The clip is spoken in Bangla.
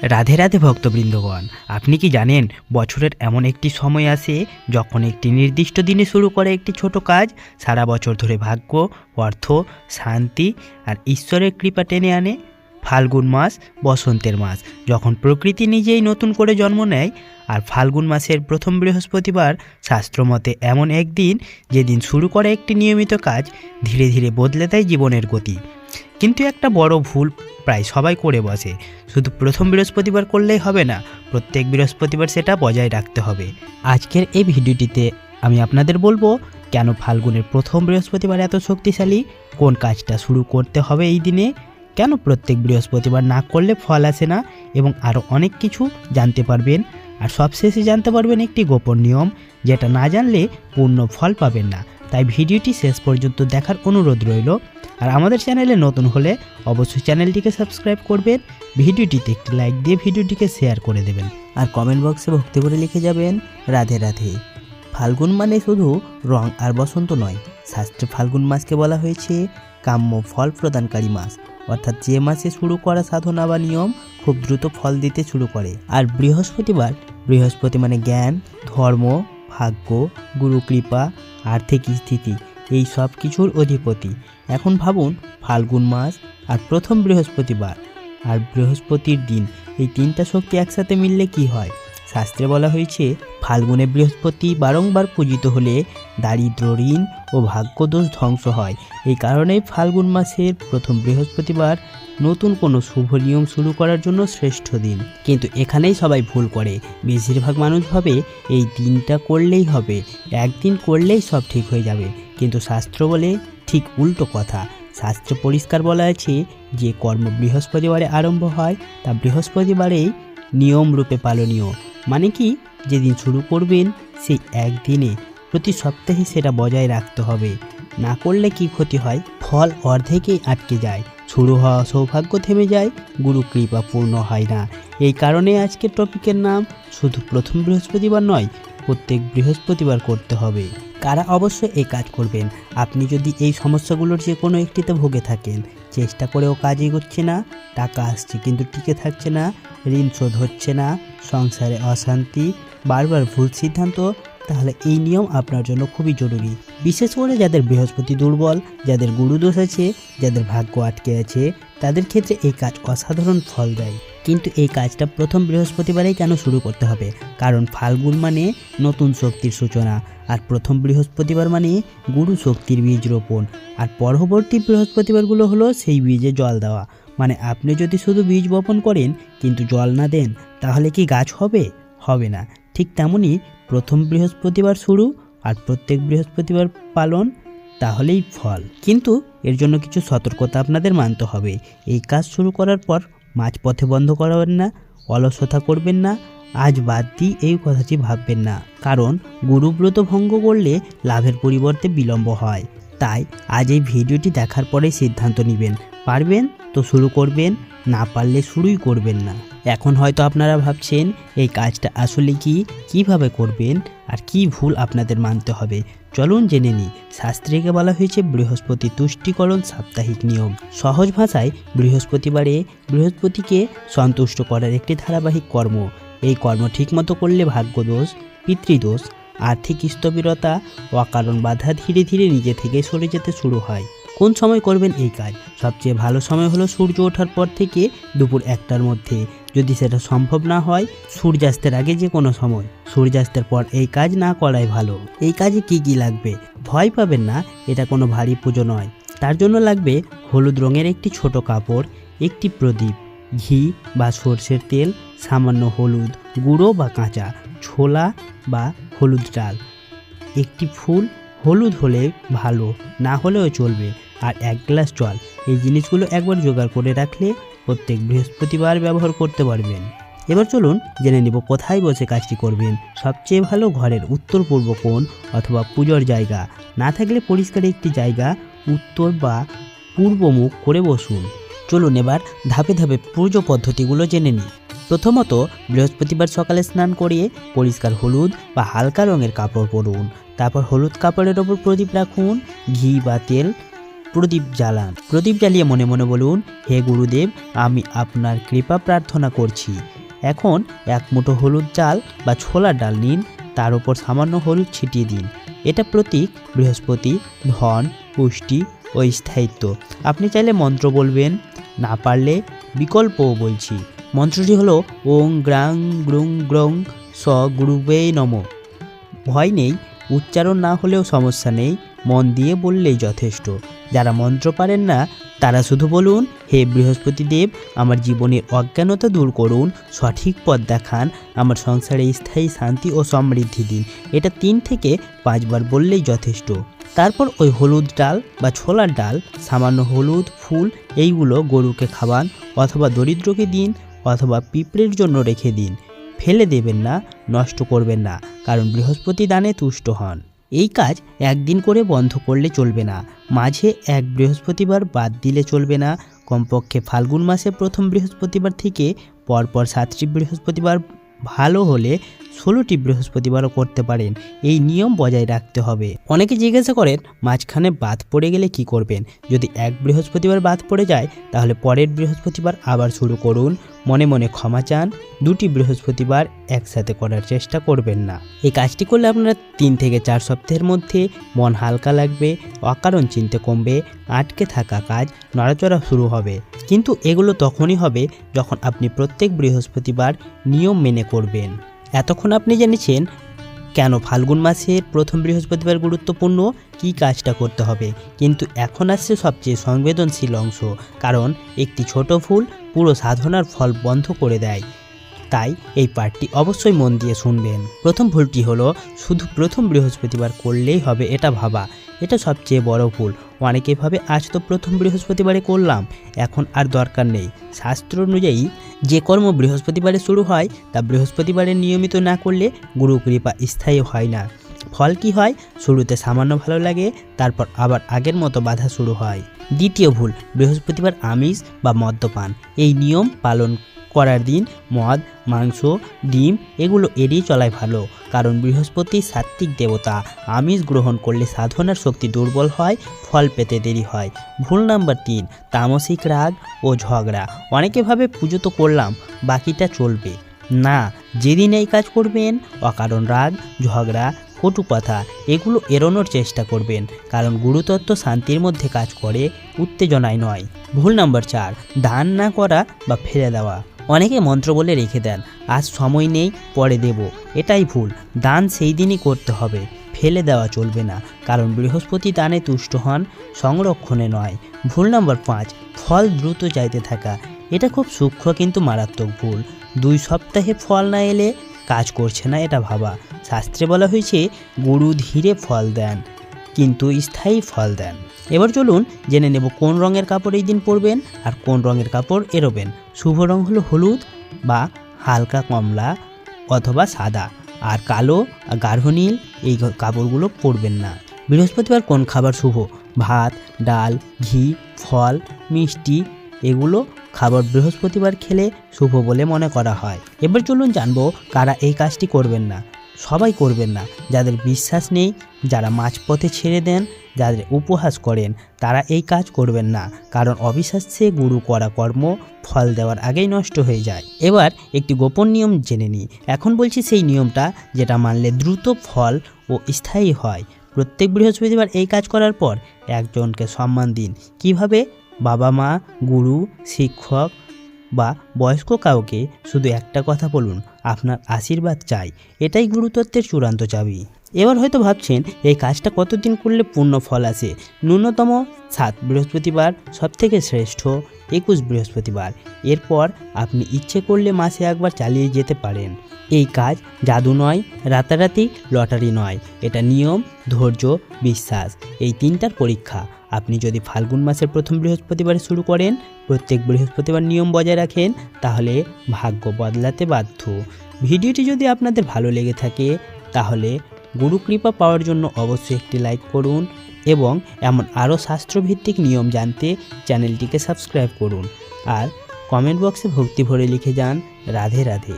রাধে রাধে ভক্তবৃন্দগণ, আপনি কি জানেন বছরের এমন একটি সময় আসে যখন একটি নির্দিষ্ট দিনে শুরু করে একটি ছোট কাজ সারা বছর ধরে ভাগ্য, অর্থ, শান্তি আর ঈশ্বরের কৃপা টেনে আনে। ফাল্গুন মাস বসন্তের মাস, যখন প্রকৃতি নিজেই নতুন করে জন্ম নেয়। আর ফাল্গুন মাসের প্রথম বৃহস্পতিবার শাস্ত্রমতে এমন একদিন যেদিন শুরু করে একটি নিয়মিত কাজ ধীরে ধীরে বদলে দেয় জীবনের গতি। কিন্তু একটা বড় ভুল প্রায় সবাই করে বসে, শুধু প্রথম বৃহস্পতিবার করলেই হবে না, প্রত্যেক বৃহস্পতিবার সেটা বজায় রাখতে হবে। আজকের এই ভিডিওটিতে আমি আপনাদের বলবো কেন ফাল্গুনের প্রথম বৃহস্পতিবার এত শক্তিশালী, কোন কাজটা শুরু করতে হবে এই দিনে, কেন প্রত্যেক বৃহস্পতিবার না করলে ফল আসে না, এবং আরও অনেক কিছু জানতে পারবেন। আর সবশেষে জানতে পারবেন একটি গোপন নিয়ম, যেটা না জানলে পূর্ণ ফল পাবেন না। তাই ভিডিওটি শেষ পর্যন্ত দেখার অনুরোধ রইল। আর আমাদের চ্যানেলে নতুন হলে অবশ্যই চ্যানেলটিকে সাবস্ক্রাইব করবেন, ভিডিওটিতে একটি লাইক দিয়ে ভিডিওটিকে শেয়ার করে দেবেন, আর কমেন্ট বক্সে ভক্তি করে লিখে যাবেন রাধে রাধে। ফাল্গুন মানে শুধু রং আর বসন্ত নয়, শাস্ত্রে ফাল্গুন মাসকে বলা হয়েছে কাম্য ফল প্রদানকারী মাস, অর্থাৎ যে মাসে শুরু করা সাধনা বা নিয়ম খুব দ্রুত ফল দিতে শুরু করে। আর বৃহস্পতি মানে জ্ঞান, ধর্ম, ভাগ্য, গুরু কৃপা, আর্থিক স্থিতি, এই সব কিছুর অধিপতি। এখন ভাবুন, ফাল্গুন মাস আর প্রথম বৃহস্পতিবার আর বৃহস্পতির দিন, এই তিনটা শক্তি একসাথে মিললে কি হয়। শাস্ত্রে বলা হয়েছে ফাল্গুনে বৃহস্পতি বারংবার পূজিত হলে দারিদ্র, ঋণ ও ভাগ্যদোষ ধ্বংস হয়। এই কারণেই ফাল্গুন মাসের প্রথম বৃহস্পতিবার নতুন কোনো শুভ নিয়ম শুরু করার জন্য শ্রেষ্ঠ দিন। কিন্তু এখানেই সবাই ভুল করে। বেশিরভাগ মানুষ ভাবে এই দিনটা করলেই হবে, একদিন করলেই সব ঠিক হয়ে যাবে। কিন্তু শাস্ত্র বলে ঠিক উল্টো কথা। শাস্ত্রে পরিষ্কার বলা আছে যে কর্ম বৃহস্পতিবারে আরম্ভ হয় তা বৃহস্পতিবারেই নিয়ম রূপে পালনীয়। মানে কি, যেদিন শুরু করবেন সেই একদিনে প্রতি সপ্তাহে সেটা বজায় রাখতে হবে। না করলে কি ক্ষতি হয়, ফল অর্ধেকেই আটকে যায়, শুরু হওয়া সৌভাগ্য থেমে যায়, গুরু কৃপা পূর্ণ হয় না। এই কারণে আজকের টপিকের নাম শুধু প্রথম বৃহস্পতিবার নয়, প্রত্যেক বৃহস্পতিবার করতে হবে। কারা অবশ্যই এই কাজ করবেন? আপনি যদি এই সমস্যাগুলোর যে কোনো একটিতে ভুগে থাকেন, চেষ্টা করেও কাজ এগোচ্ছে না, টাকা আসছে কিন্তু টিকে থাকছে না, ঋণ শোধ হচ্ছে না, সংসারে অশান্তি, বারবার ভুল সিদ্ধান্ত, তাহলে এই নিয়ম আপনার জন্য খুবই জরুরি। বিশেষ করে যাদের বৃহস্পতি দুর্বল, যাদের গুরুদোষ আছে, যাদের ভাগ্য আটকে আছে, তাদের ক্ষেত্রে এই কাজ অসাধারণ ফল দেয়। কিন্তু এই কাজটা প্রথম বৃহস্পতিবারেই কেন শুরু করতে হবে? কারণ ফাল্গুন মানে নতুন শক্তির সূচনা, আর প্রথম বৃহস্পতিবার মানে গুরু শক্তির বীজ রোপণ, আর পরবর্তী বৃহস্পতিবারগুলো হলো সেই বীজে জল দেওয়া। মানে আপনি যদি শুধু বীজ বপন করেন কিন্তু জল না দেন, তাহলে কি গাছ হবে? হবে না। ঠিক তেমনই প্রথম বৃহস্পতিবার শুরু আর প্রত্যেক বৃহস্পতিবার পালন, তাহলেই ফল। কিন্তু এর জন্য কিছু সতর্কতা আপনাদের মানতে হবে। এই কাজ শুরু করার পর মাঝপথে বন্ধ করবেন না, অলসতা করবেন না, আজ বাদ দিই এই কথাটি ভাববেন না। কারণ গুরুব্রত ভঙ্গ করলে লাভের পরিবর্তে বিলম্ব হয়। তাই আজ এই ভিডিওটি দেখার পরেই সিদ্ধান্ত নেবেন। পারবেন তো শুরু করবেন, না পারলে শুরুই করবেন না। এখন হয়তো আপনারা ভাবছেন এই কাজটা আসলে কিভাবে করবেন আর কি ভুল আপনাদের মানতে হবে। চলুন জেনে নিই। শাস্ত্রীকে বলা হয়েছে বৃহস্পতি তুষ্টিকরণ সাপ্তাহিক নিয়ম। সহজ ভাষায় বৃহস্পতিবারে বৃহস্পতিকে সন্তুষ্ট করার একটি ধারাবাহিক কর্ম। এই কর্ম ঠিকমতো করলে ভাগ্যদোষ, পিতৃদোষ, আর্থিক স্থবিরতা, অকারণ বাধা ধীরে ধীরে নিজে থেকে সরে যেতে শুরু হয়। কোন সময় করবেন এই কাজ? সবচেয়ে ভালো সময় হলো সূর্য ওঠার পর থেকে দুপুর 1টার মধ্যে। যদি সেটা সম্ভব না হয়, সূর্যাস্তের আগে যে কোনো সময়। সূর্যাস্তের পর এই কাজ না করাই ভালো। এই কাজে কি লাগবে? ভয় পাবেন না, এটা কোনো ভারী পুজো নয়। তার জন্য লাগবে হলুদ রঙের একটি ছোট কাপড়, একটি প্রদীপ, ঘি বা সর্ষের তেল, সামান্য হলুদ, গুঁড়ো বা কাঁচা, ছোলা বা হলুদ ডাল, একটি ফুল, হলুদ হলে ভালো, না হলেও চলবে, আর 1 গ্লাস জল। এই জিনিসগুলো একবার জোগাড় করে রাখলে প্রত্যেক বৃহস্পতিবার ব্যবহার করতে পারবেন। এবার চলুন জেনে নেব কোথায় বসে কাজটি করবেন। সবচেয়ে ভালো ঘরের উত্তর পূর্ব কোণ অথবা পুজোর জায়গা, না থাকলে পরিষ্কার একটি জায়গা উত্তর বা পূর্ব মুখ করে বসুন। চলুন এবার ধাপে ধাপে পুজো পদ্ধতিগুলো জেনে নিই। প্রথমত, বৃহস্পতিবার সকালে স্নান করিয়ে পরিষ্কার হলুদ বা হালকা রঙের কাপড় পরুন। তারপর হলুদ কাপড়ের ওপর প্রদীপ রাখুন, ঘি বা তেল প্রদীপ জ্বালান। প্রদীপ জ্বালিয়ে মনে মনে বলুন, হে গুরুদেব, আমি আপনার কৃপা প্রার্থনা করছি। এখন এক মুঠো হলুদ চাল বা ছোলার ডাল নিন, তার উপর সামান্য হলুদ ছিটিয়ে দিন। এটা প্রতীক বৃহস্পতি, ধন, পুষ্টি ও স্থায়িত্ব। আপনি চাইলে মন্ত্র বলবেন, না পারলে বিকল্পও বলছি। মন্ত্রটি হলো ওং গ্রাং গ্রুং গ্রং স গুরুবে নমঃ। ভয় নেই, উচ্চারণ না হলেও সমস্যা নেই, মন দিয়ে বললেই যথেষ্ট। যারা মন্ত্র পারেন না তারা শুধু বলুন, হে বৃহস্পতি দেব, আমার জীবনের অজ্ঞানতা দূর করুন, সঠিক পথ দেখান, আমার সংসারে স্থায়ী শান্তি ও সমৃদ্ধি দিন। এটা 3 থেকে 5 বার বললেই যথেষ্ট। তারপর ওই হলুদ ডাল বা ছোলার ডাল, সামান্য হলুদ, ফুল এইগুলো গরুকে খাওয়ান, অথবা দরিদ্রকে দিন, অথবা পিঁপড়ের জন্য রেখে দিন। ফেলে দেবেন না, নষ্ট করবেন না, কারণ বৃহস্পতি দানে তুষ্ট হন। এই কাজ একদিন করে বন্ধ করলে চলবে না, মাঝে এক বৃহস্পতিবার বাদ দিলে চলবে না। কমপক্ষে ফাল্গুন মাসে প্রথম বৃহস্পতিবার থেকে পরপর 7টি বৃহস্পতিবার, ভালো হলে 16টি বৃহস্পতিবারও করতে পারেন। এই নিয়ম বজায় রাখতে হবে। অনেকে জিজ্ঞাসা করেন, মাঝখানে বাদ পড়ে গেলে কি করবেন? যদি এক বৃহস্পতিবার বাদ পড়ে যায় তাহলে পরের বৃহস্পতিবার আবার শুরু করুন। মনে মনে ক্ষমা চান। 2টি বৃহস্পতিবার একসাথে করার চেষ্টা করবেন না। এই কাজটি করলে আপনারা 3 থেকে 4 সপ্তাহের মধ্যে মন হালকা লাগবে, অকারণ চিন্তা কমবে, আটকে থাকা কাজ নড়াচড়া শুরু হবে। কিন্তু এগুলো তখনই হবে যখন আপনি প্রত্যেক বৃহস্পতিবার নিয়ম মেনে করবেন। এতক্ষণ আপনি জেনেছেন কেন ফাল্গুন মাসের প্রথম বৃহস্পতিবার গুরুত্বপূর্ণ, কী কাজটা করতে হবে। কিন্তু এখন আসছে সবচেয়ে সংবেদনশীল অংশ, কারণ একটি ছোট ভুল পুরো সাধনার ফল বন্ধ করে দেয়। তাই এই পাঠটি অবশ্যই মন দিয়ে শুনবেন। প্রথম ভুলটি হলো শুধু প্রথম বৃহস্পতিবার করলেই হবে এটা ভাবা। এটা সবচেয়ে বড় ভুল। অনেকে ভাবে আজ তো প্রথম বৃহস্পতিবারে করলাম, এখন আর দরকার নেই। শাস্ত্র অনুযায়ী যে কর্ম বৃহস্পতিবারে শুরু হয় তা বৃহস্পতিবারে নিয়মিত না করলে গুরু কৃপা স্থায়ী হয় না। ফল কি হয়? শুরুতে সামান্য ভালো লাগে, তারপর আবার আগের মতো বাধা শুরু হয়। দ্বিতীয় ভুল, বৃহস্পতিবার আমিষ বা মদ্যপান। এই নিয়ম পালন করার দিন মদ, মাংস, ডিম এগুলো এড়িয়ে চলাই ভালো, কারণ বৃহস্পতি সাত্ত্বিক দেবতা। আমিষ গ্রহণ করলে সাধনার শক্তি দুর্বল হয়, ফল পেতে দেরি হয়। ভুল নাম্বার 3, তামসিক রাগ ও ঝগড়া। অনেকে ভাবে পুজো তো করলাম, বাকিটা চলবে না। যেদিন এই কাজ করবেন অকারণ রাগ, ঝগড়া, কটু কথা এগুলো এড়ানোর চেষ্টা করবেন, কারণ গুরুতত্ত্ব শান্তির মধ্যে কাজ করে, উত্তেজনায় নয়। ভুল নাম্বার 4, দান না করা বা ফেলে দেওয়া। অনেকে মন্ত্র বলে রেখে দেন, আজ সময় নেই, পরে দেব। এটাই ভুল। দান সেই দিনই করতে হবে, ফেলে দেওয়া চলবে না, কারণ বৃহস্পতি দানে তুষ্ট হন, সংরক্ষণে নয়। ভুল নাম্বার 5, ফল দ্রুত চাইতে থাকা। এটা খুব সূক্ষ্ম কিন্তু মারাত্মক ভুল। 2 সপ্তাহে ফল না এলে কাজ করছে না এটা ভাবা। শাস্ত্রে বলা হয়েছে গুরু ধীরে ফল দেন, কিন্তু স্থায়ী ফল দেন। এবার চলুন জেনে নেব কোন রঙের কাপড় এই দিন পরবেন আর কোন রঙের কাপড় এড়োবেন। শুভ রং হলো হলুদ বা হালকা কমলা অথবা সাদা, আর কালো আর গাঢ় নীল এই কাপড়গুলো পরবেন না। বৃহস্পতিবার কোন খাবার শুভ? ভাত, ডাল, ঘি, ফল, মিষ্টি এগুলো খাবার বৃহস্পতিবার খেলে শুভ বলে মনে করা হয়। এবার চলুন জানবো কারা এই কাজটি করবেন না। সবাই করবেন না। যাদের বিশ্বাস নেই, যারা মাঝপথে ছেড়ে দেন, যাদের উপহাস করেন, তারা এই কাজ করবেন না, কারণ অবিশ্বাসে গুরু করা কর্ম ফল দেওয়ার আগেই নষ্ট হয়ে যায়। এবার একটি গোপন নিয়ম জেনে নিই। এখন বলছি সেই নিয়মটা যেটা মানলে দ্রুত ফল ও স্থায়ী হয়। প্রত্যেক বৃহস্পতিবার এই কাজ করার পর একজনকে সম্মান দিন। কিভাবে? বাবা মা, গুরু, শিক্ষক বা বয়স্ক কাউকে শুধু একটা কথা বলুন, আপনার আশীর্বাদ চাই। এটাই গুরুতত্ত্বের চূড়ান্ত চাবি। এবার হয়তো ভাবছেন এই কাজটা কতদিন করলে পূর্ণ ফল আসে। ন্যূনতম 7 বৃহস্পতিবার, সবথেকে শ্রেষ্ঠ 21 বৃহস্পতিবার। এরপর আপনি ইচ্ছে করলে মাসে একবার চালিয়ে যেতে পারেন। এই কাজ জাদু নয়, রাতারাতি লটারি নয়। এটা নিয়ম, ধৈর্য, বিশ্বাস এই 3টার পরীক্ষা। আপনি যদি ফাল্গুন মাসের প্রথম বৃহস্পতিবারে শুরু করেন, প্রত্যেক বৃহস্পতিবার নিয়ম বজায় রাখেন, তাহলে ভাগ্য বদলাতে বাধ্য। ভিডিওটি যদি আপনাদের ভালো লেগে থাকে তাহলে গুরু কৃপা পাওয়ার জন্য অবশ্যই একটি লাইক করুন এবং এমন আরও শাস্ত্রভিত্তিক নিয়ম জানতে চ্যানেলটিকে সাবস্ক্রাইব করুন। আর কমেন্ট বক্সে ভক্তি ভরে লিখে যান রাধে রাধে।